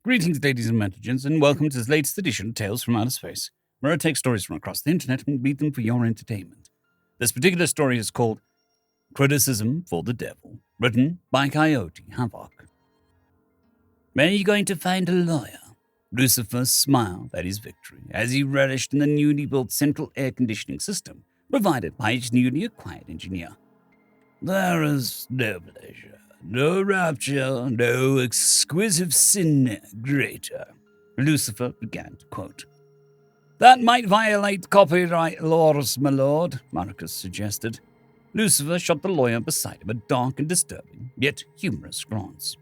Greetings, ladies and gentlemen, and welcome to this latest edition of Tales from Outer Space, where I take stories from across the internet and read them for your entertainment. This particular story is called Criticism for the Devil, written by Coyote Havoc. Where are you going to find a lawyer? Lucifer smiled at his victory as he relished in the newly built central air conditioning system provided by his newly acquired engineer. There is no pleasure, no rapture, no exquisite sin greater, Lucifer began to quote. That might violate copyright laws, my lord, Marcus suggested. Lucifer shot the lawyer beside him a dark and disturbing, yet humorous glance.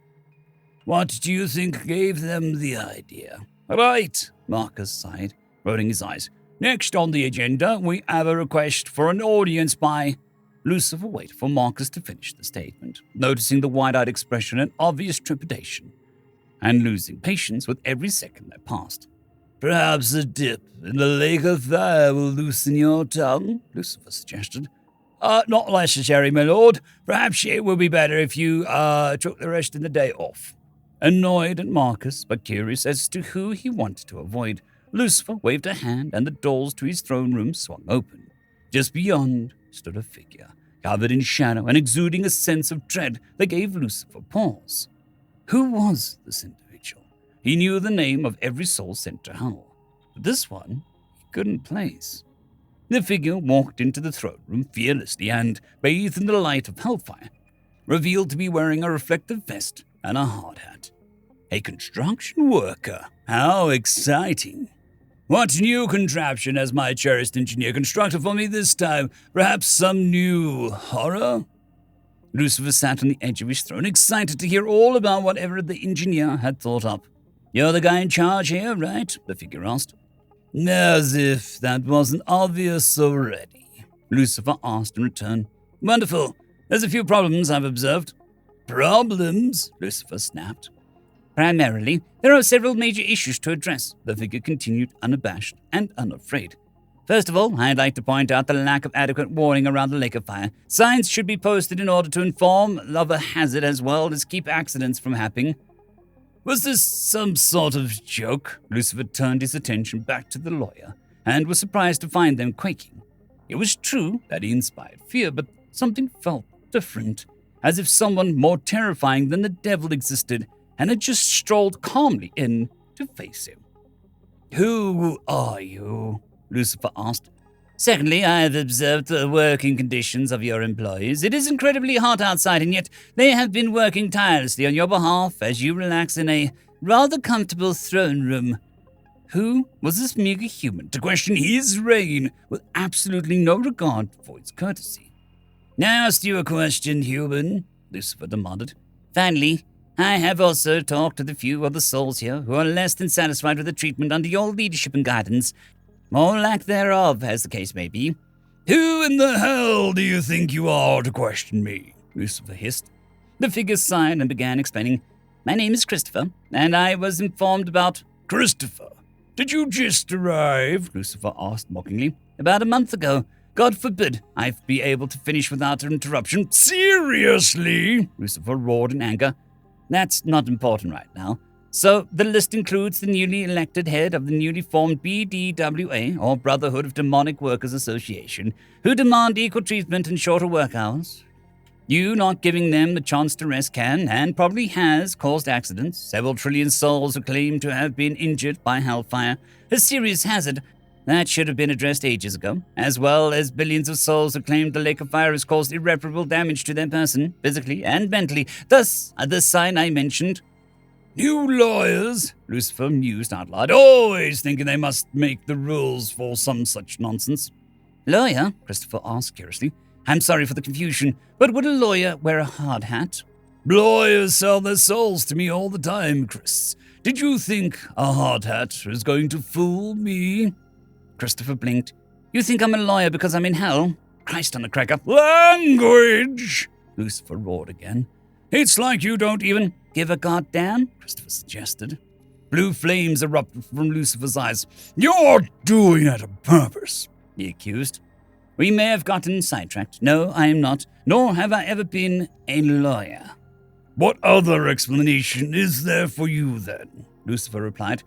What do you think gave them the idea? Right, Marcus sighed, rolling his eyes. Next on the agenda, we have a request for an audience by... Lucifer waited for Marcus to finish the statement, noticing the wide-eyed expression and obvious trepidation, and losing patience with every second that passed. Perhaps a dip in the lake of fire will loosen your tongue, Lucifer suggested. Not necessary, my lord. Perhaps it would be better if you, took the rest of the day off. Annoyed at Marcus, but curious as to who he wanted to avoid, Lucifer waved a hand and the doors to his throne room swung open. Just beyond stood a figure, covered in shadow and exuding a sense of dread that gave Lucifer pause. Who was this individual? He knew the name of every soul sent to hell, but this one he couldn't place. The figure walked into the throne room fearlessly and, bathed in the light of hellfire, revealed to be wearing a reflective vest and a hard hat. A construction worker. How exciting. What new contraption has my cherished engineer constructed for me this time? Perhaps some new horror? Lucifer sat on the edge of his throne, excited to hear all about whatever the engineer had thought up. You're the guy in charge here, right? The figure asked. As if that wasn't obvious already, Lucifer asked in return. Wonderful. There's a few problems I've observed. Problems? Lucifer snapped. Primarily, there are several major issues to address, the figure continued, unabashed and unafraid. First of all, I'd like to point out the lack of adequate warning around the lake of fire. Signs should be posted in order to inform of a hazard as well as keep accidents from happening. Was this some sort of joke? Lucifer turned his attention back to the lawyer and was surprised to find them quaking. It was true that he inspired fear, but something felt different, as if someone more terrifying than the devil existed and had just strolled calmly in to face him. Who are you? Lucifer asked. Secondly, I have observed the working conditions of your employees. It is incredibly hot outside, and yet they have been working tirelessly on your behalf as you relax in a rather comfortable throne room. Who was this meager human to question his reign with absolutely no regard for its courtesy? I asked you a question, human, Lucifer demanded. Finally, I have also talked to the few other souls here who are less than satisfied with the treatment under your leadership and guidance, or lack thereof, as the case may be. Who in the hell do you think you are to question me? Lucifer hissed. The figure sighed and began explaining. My name is Christopher, and I was informed about... Christopher? Did you just arrive? Lucifer asked mockingly. About a month ago. God forbid I be able to finish without interruption. Seriously? Lucifer roared in anger. That's not important right now. So the list includes the newly elected head of the newly formed BDWA, or Brotherhood of Demonic Workers Association, who demand equal treatment and shorter work hours. You not giving them the chance to rest can, and probably has, caused accidents. Several trillion souls are claimed to have been injured by hellfire, a serious hazard that should have been addressed ages ago, as well as billions of souls who claimed the lake of fire has caused irreparable damage to their person, physically and mentally. Thus, the sign I mentioned. New lawyers, Lucifer mused out loud, always thinking they must make the rules for some such nonsense. Lawyer? Christopher asked curiously. I'm sorry for the confusion, but would a lawyer wear a hard hat? Lawyers sell their souls to me all the time, Chris. Did you think a hard hat is going to fool me? Christopher blinked. You think I'm a lawyer because I'm in hell? Christ on the cracker. Language! Lucifer roared again. It's like you don't even give a goddamn, Christopher suggested. Blue flames erupted from Lucifer's eyes. You're doing it on purpose, he accused. We may have gotten sidetracked. No, I am not, nor have I ever been a lawyer. What other explanation is there for you, then? Lucifer replied.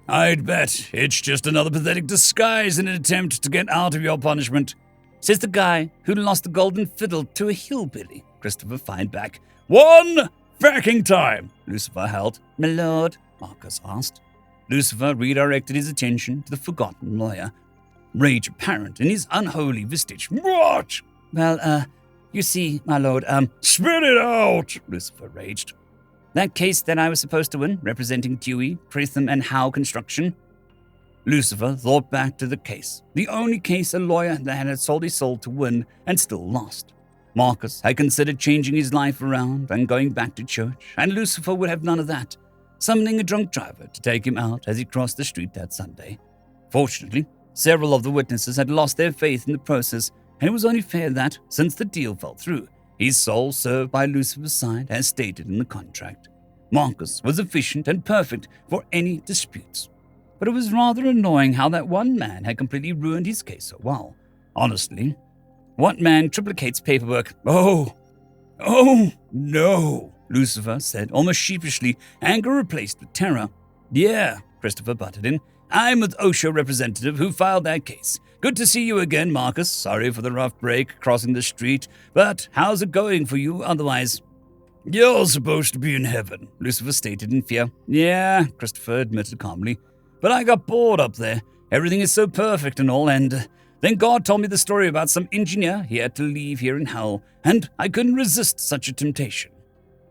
I'd bet it's just another pathetic disguise in an attempt to get out of your punishment. Says the guy who lost the golden fiddle to a hillbilly, Christopher fired back. One fracking time, Lucifer held. My lord, Marcus asked. Lucifer redirected his attention to the forgotten lawyer, rage apparent in his unholy visage. What? Well, you see, my lord, Spit it out, Lucifer raged. That case that I was supposed to win, representing Dewey, Pratham, and Howe Construction. Lucifer thought back to the case, the only case a lawyer that had sold his soul to win and still lost. Marcus had considered changing his life around and going back to church, and Lucifer would have none of that, summoning a drunk driver to take him out as he crossed the street that Sunday. Fortunately, several of the witnesses had lost their faith in the process, and it was only fair that, since the deal fell through, his soul served by Lucifer's side as stated in the contract. Marcus was efficient and perfect for any disputes. But it was rather annoying how that one man had completely ruined his case so well. Honestly, what man triplicates paperwork? Oh, no, Lucifer said, almost sheepishly, anger replaced with terror. Yeah, Christopher butted in. I'm with OSHA representative who filed that case. Good to see you again, Marcus. Sorry for the rough break crossing the street, but how's it going for you otherwise? You're supposed to be in heaven, Lucifer stated in fear. Yeah, Christopher admitted calmly, but I got bored up there. Everything is so perfect and all, and then God told me the story about some engineer he had to leave here in hell, and I couldn't resist such a temptation.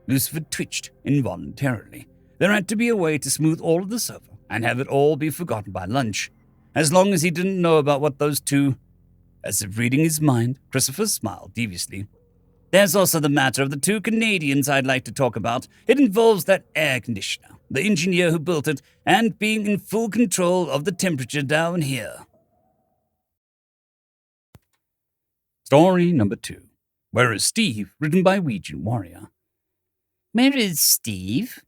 Lucifer twitched involuntarily. There had to be a way to smooth all of this over and have it all be forgotten by lunch. As long as he didn't know about what those two... As if reading his mind, Christopher smiled deviously. There's also the matter of the two Canadians I'd like to talk about. It involves that air conditioner, the engineer who built it, and being in full control of the temperature down here. Story number 2. Where is Steve? Written by WegianWarrior. Where is Steve?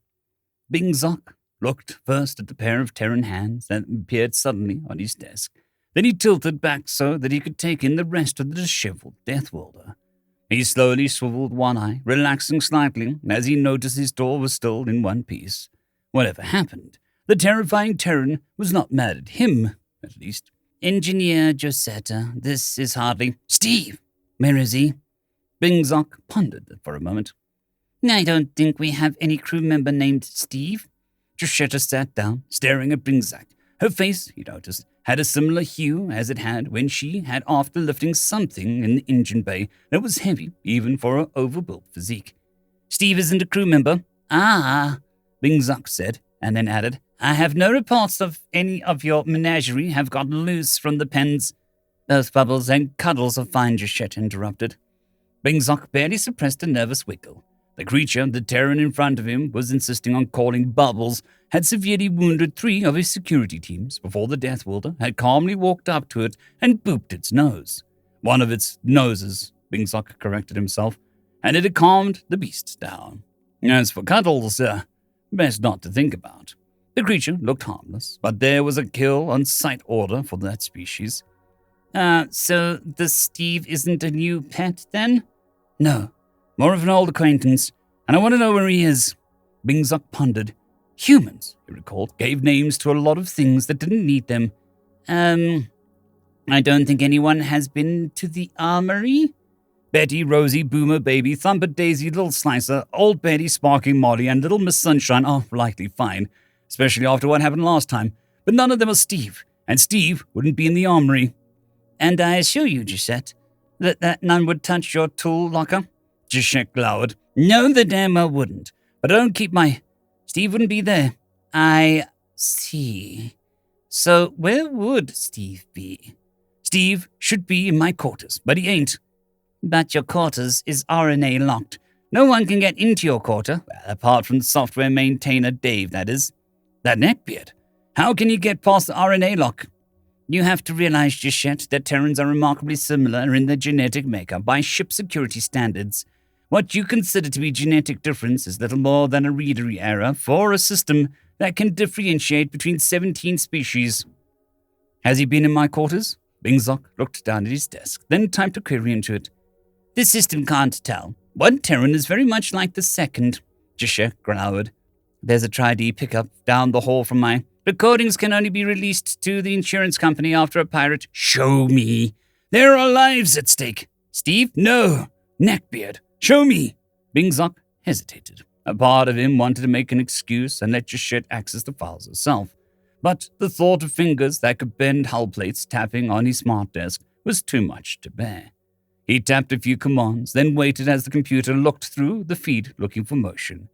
Bingzock looked first at the pair of Terran hands that appeared suddenly on his desk. Then he tilted back so that he could take in the rest of the disheveled Deathworlder. He slowly swiveled one eye, relaxing slightly as he noticed his door was still in one piece. Whatever happened, the terrifying Terran was not mad at him, at least. Engineer Josetta, this is hardly... Steve! Where is he? Bingzock pondered for a moment. I don't think we have any crew member named Steve. Josetta sat down, staring at Bingzock. Her face, he noticed, had a similar hue as it had when she had after lifting something in the engine bay that was heavy even for her overbuilt physique. Steve isn't a crew member. Ah, Bingzock said, and then added, I have no reports of any of your menagerie have gotten loose from the pens. Both Bubbles and Cuddles are fine, Josetta interrupted. Bingzock barely suppressed a nervous wiggle. The creature, the Terran in front of him, was insisting on calling Bubbles, had severely wounded 3 of his security teams before the Deathworlder had calmly walked up to it and booped its nose. One of its noses, Bingzock corrected himself, and it had calmed the beasts down. As for Cuddles, best not to think about. The creature looked harmless, but there was a kill on sight order for that species. So the Steve isn't a new pet, then? No. More of an old acquaintance, and I want to know where he is. Bingzock pondered. Humans, he recalled, gave names to a lot of things that didn't need them. I don't think anyone has been to the armory? Betty, Rosie, Boomer, Baby, Thumper, Daisy, Little Slicer, Old Betty, Sparking Molly, and Little Miss Sunshine are likely fine, especially after what happened last time. But none of them are Steve, and Steve wouldn't be in the armory. And I assure you, Gisette, that none would touch your tool locker? Gisette glowered. No, the damn well wouldn't. But I don't keep my... Steve wouldn't be there. I see. So where would Steve be? Steve should be in my quarters, but he ain't. But your quarters is RNA locked. No one can get into your quarter, well, apart from the software maintainer Dave, that is. That neckbeard. How can you get past the RNA lock? You have to realize, Gisette, that Terrans are remarkably similar in their genetic makeup by ship security standards. What you consider to be genetic difference is little more than a readery error for a system that can differentiate between 17 species. Has he been in my quarters? Bingzock looked down at his desk, then typed a query into it. This system can't tell. One Terran is very much like the second, Gisette glowered. There's a Tri-D pickup down the hall from mine. Recordings can only be released to the insurance company after a pirate. Show me. There are lives at stake. Steve? No. Neckbeard. Show me. Bingzock hesitated. A part of him wanted to make an excuse and let Jashette access the files herself. But the thought of fingers that could bend hull plates tapping on his smart desk was too much to bear. He tapped a few commands, then waited as the computer looked through the feed looking for motion.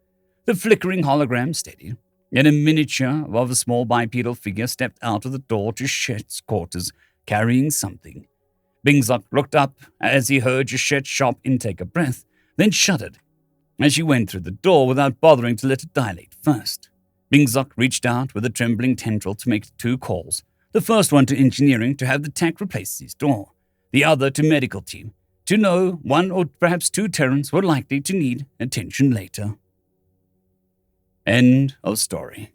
The flickering hologram steadied, and a miniature of a small bipedal figure stepped out of the door to Jachett's quarters, carrying something. Bingzock looked up as he heard Jachette's sharp intake of breath, then shuddered as she went through the door without bothering to let it dilate first. Bingzock reached out with a trembling tendril to make 2 calls, the first one to engineering to have the tech replace his door, the other to medical team, to know 1 or perhaps 2 Terrans were likely to need attention later. End of story.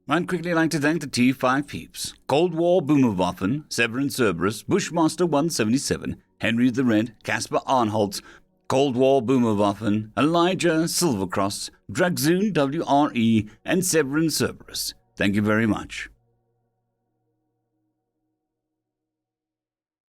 I'd quickly like to thank the T5 peeps: Cold War Boomerwaffen, Severin Cerberus, Bushmaster 177, Henry the Red, Caspar Arnholtz, Cold War Boomerwaffen, Elijah Silvercross, Dragzoon WRE, and Severin Cerberus. Thank you very much.